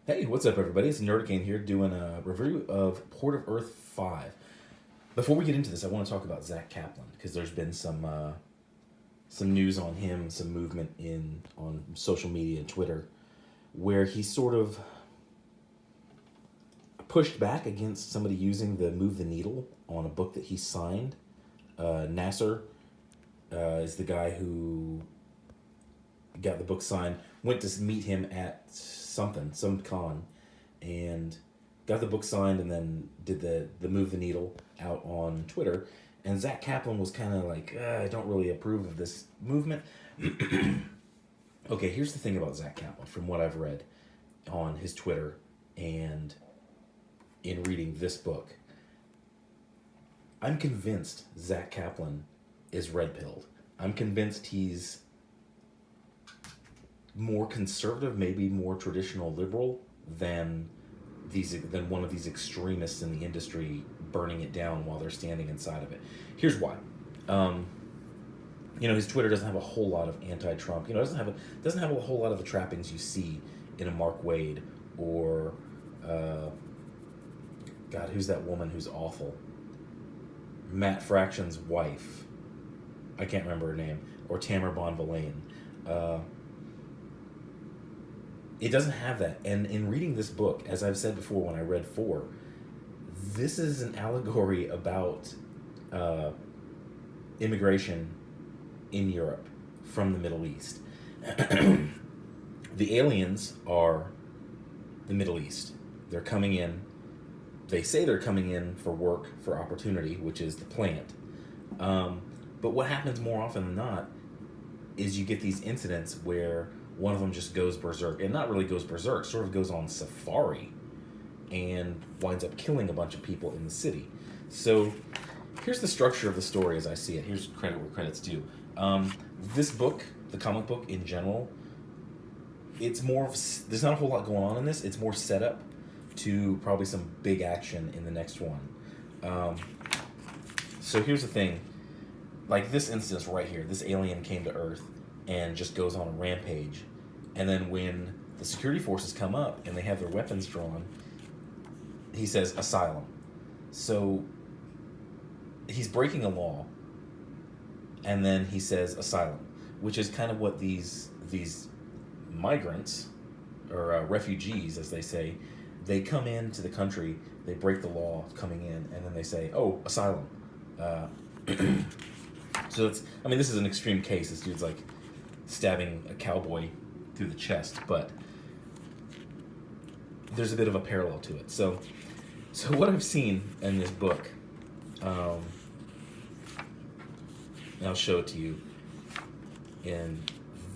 Hey, what's up, everybody? It's Nerdicane here doing a review of Port of Earth 5. Before we get into this, I want to talk about Zach Kaplan because there's been some news on him, some movement in on social media and Twitter, where he sort of pushed back against somebody using the move the needle on a book that he signed. Nasser is the guy who got the book signed. Went to meet him at some con, and got the book signed, and then did the move the needle out on Twitter. And Zach Kaplan was kind of like, I don't really approve of this movement. Okay, here's the thing about Zach Kaplan, from what I've read on his Twitter and in reading this book. I'm convinced Zach Kaplan is red pilled. I'm convinced he's more conservative, maybe more traditional liberal than one of these extremists in the industry burning it down while they're standing inside of it. Here's why. Um, his Twitter doesn't have a whole lot of anti-Trump. Doesn't have a whole lot of the trappings you see in a Mark Wade or God, who's that woman who's awful? Matt Fraction's wife. I can't remember her name. Or Tamara Bonvillain. Uh, it doesn't have that. And in reading this book, as I've said before when I read 4, this is an allegory about uh, immigration in Europe from the Middle East. The aliens are the Middle East. They're coming in. They say they're coming in for work, for opportunity, which is the plant. But what happens more often than not is you get these incidents where one of them just goes berserk, and not really goes berserk, sort of goes on safari and winds up killing a bunch of people in the city. So here's the structure of the story as I see it. Here's credit where credit's due. This book, the comic book in general, it's more of, there's not a whole lot going on in this. It's more setup to probably some big action in the next one. So here's the thing. Like this instance right here, this alien came to Earth and just goes on a rampage. And then when the security forces come up and they have their weapons drawn, he says asylum. So he's breaking a law, and then he says asylum, which is kind of what these migrants or refugees, as they say, they come into the country, they break the law coming in, and then they say, oh, asylum. Uh, so this is an extreme case. This dude's like stabbing a cowboy through the chest, but there's a bit of a parallel to it. So what I've seen in this book, and I'll show it to you in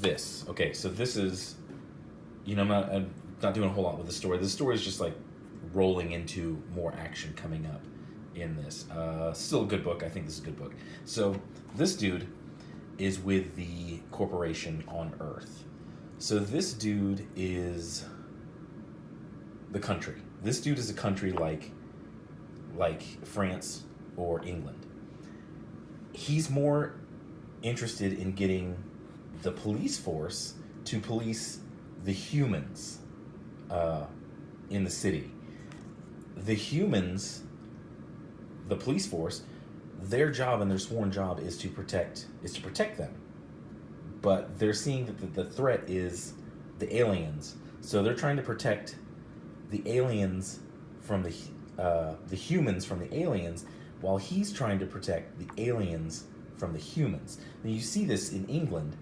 this. Okay, so this is, I'm not doing a whole lot with the story. This story is just like rolling into more action coming up in this. Still a good book. I think this is a good book. So this dude is with the corporation on Earth. So this dude is the country. This dude is a country like France or England. He's more interested in getting the police force to police the humans in the city. The humans, the police force, their job and their sworn job is to protect them. But they're seeing that the threat is the aliens, so they're trying to protect the aliens from the humans from the aliens, while he's trying to protect the aliens from the humans. And you see this in England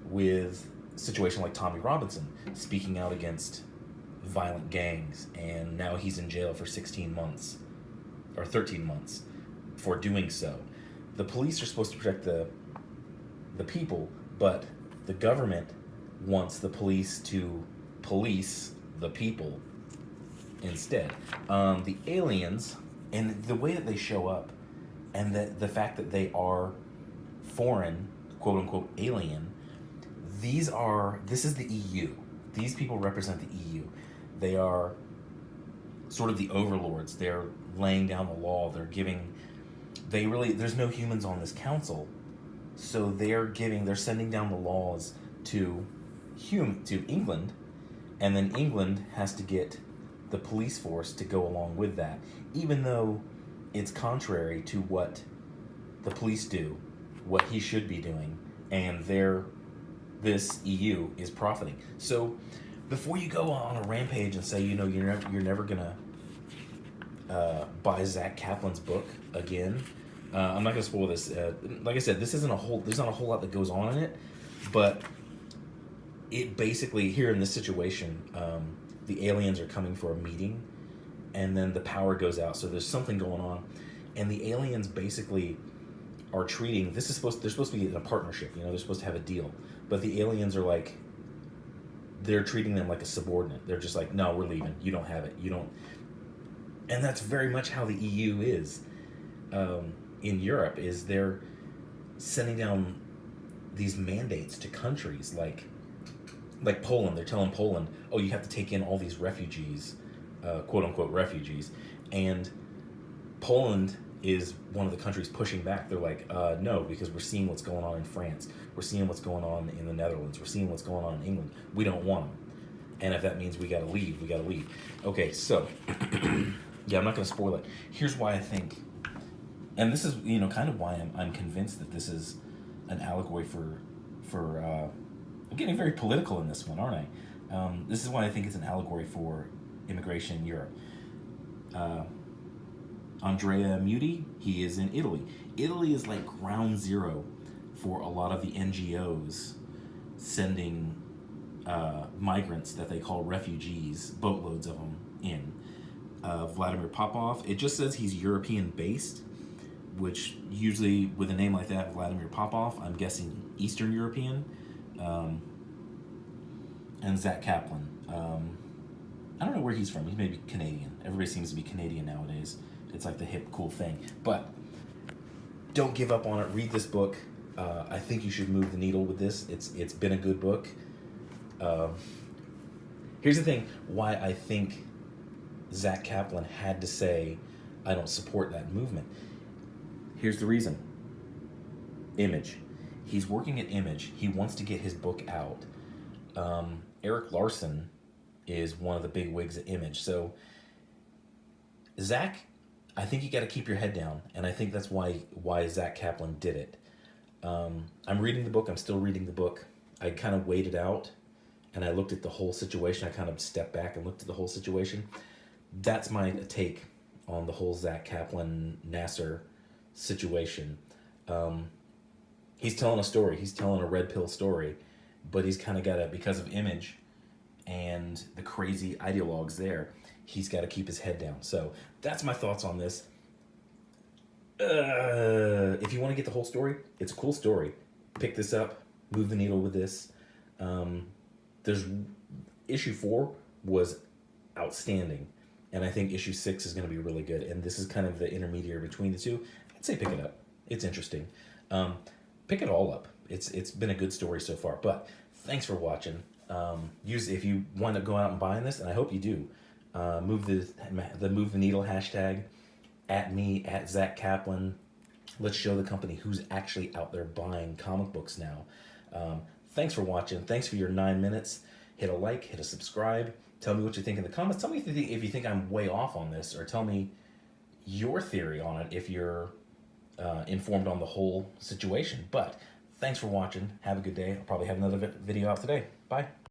with a situation like Tommy Robinson speaking out against violent gangs, and now he's in jail for 16 months or 13 months for doing so. The police are supposed to protect the people, but the government wants the police to police the people instead. The aliens, and the way that they show up, and the fact that they are foreign, quote unquote alien, this is the EU. These people represent the EU. They are sort of the overlords. They're laying down the law. There's no humans on this council, so they're sending down the laws to England, And then England has to get the police force to go along with that, even though it's contrary to what the police do, what he should be doing, and this EU is profiting. So before you go on a rampage and say, you're never gonna buy Zach Kaplan's book again, I'm not gonna spoil this. Like I said, there's not a whole lot that goes on in it, but it basically, here in this situation, the aliens are coming for a meeting, and then the power goes out. So there's something going on, and the aliens basically are treating they're supposed to be in a partnership. They're supposed to have a deal, but the aliens are like, they're treating them like a subordinate. They're just like, no, we're leaving. You don't have it. You don't. And that's very much how the EU is in Europe. Is they're sending down these mandates to countries like Poland. They're telling Poland, oh, you have to take in all these refugees, quote unquote refugees, and Poland is one of the countries pushing back. They're like, no, because we're seeing what's going on in France. We're seeing what's going on in the Netherlands. We're seeing what's going on in England. We don't want them. And if that means we gotta leave, we gotta leave. Okay, so, yeah, I'm not gonna spoil it. Here's why I think, and this is, kind of why I'm convinced that this is an allegory for I'm getting very political in this one, aren't I? This is why I think it's an allegory for immigration in Europe. Andrea Muti, he is in Italy. Italy is like ground zero for a lot of the NGOs sending migrants that they call refugees, boatloads of them in. Vladimir Popov, it just says he's European based, which usually with a name like that, Vladimir Popov, I'm guessing Eastern European. And Zach Kaplan. I don't know where he's from. He may be Canadian. Everybody seems to be Canadian nowadays. It's like the hip, cool thing. But don't give up on it. Read this book. I think you should move the needle with this. It's been a good book. Here's the thing. Why I think Zach Kaplan had to say, I don't support that movement. Here's the reason. Image. He's working at Image. He wants to get his book out. Eric Larson is one of the big wigs at Image. So, Zach, I think you got to keep your head down, and I think that's why Zach Kaplan did it. I'm reading the book. I'm still reading the book. I kind of waited out, and I looked at the whole situation. I kind of stepped back and looked at the whole situation. That's my take on the whole Zach Kaplan Nasser situation. He's telling a story. He's telling a red pill story, but he's kind of got to, because of Image and the crazy ideologues there, he's got to keep his head down. So that's my thoughts on this. If you want to get the whole story, it's a cool story. Pick this up, move the needle with this. There's issue 4 was outstanding, and I think issue 6 is going to be really good. And this is kind of the intermediary between the two. I'd say pick it up. It's interesting. Pick it all up. It's been a good story so far. But thanks for watching. If you want to go out and buy this, and I hope you do, move the move the needle hashtag at me at Zach Kaplan. Let's show the company who's actually out there buying comic books now. Thanks for watching. Thanks for your 9 minutes. Hit a like, hit a subscribe. Tell me what you think in the comments. Tell me if you think I'm way off on this, or tell me your theory on it if you're informed on the whole situation. But thanks for watching. Have a good day. I'll probably have another video out today. Bye.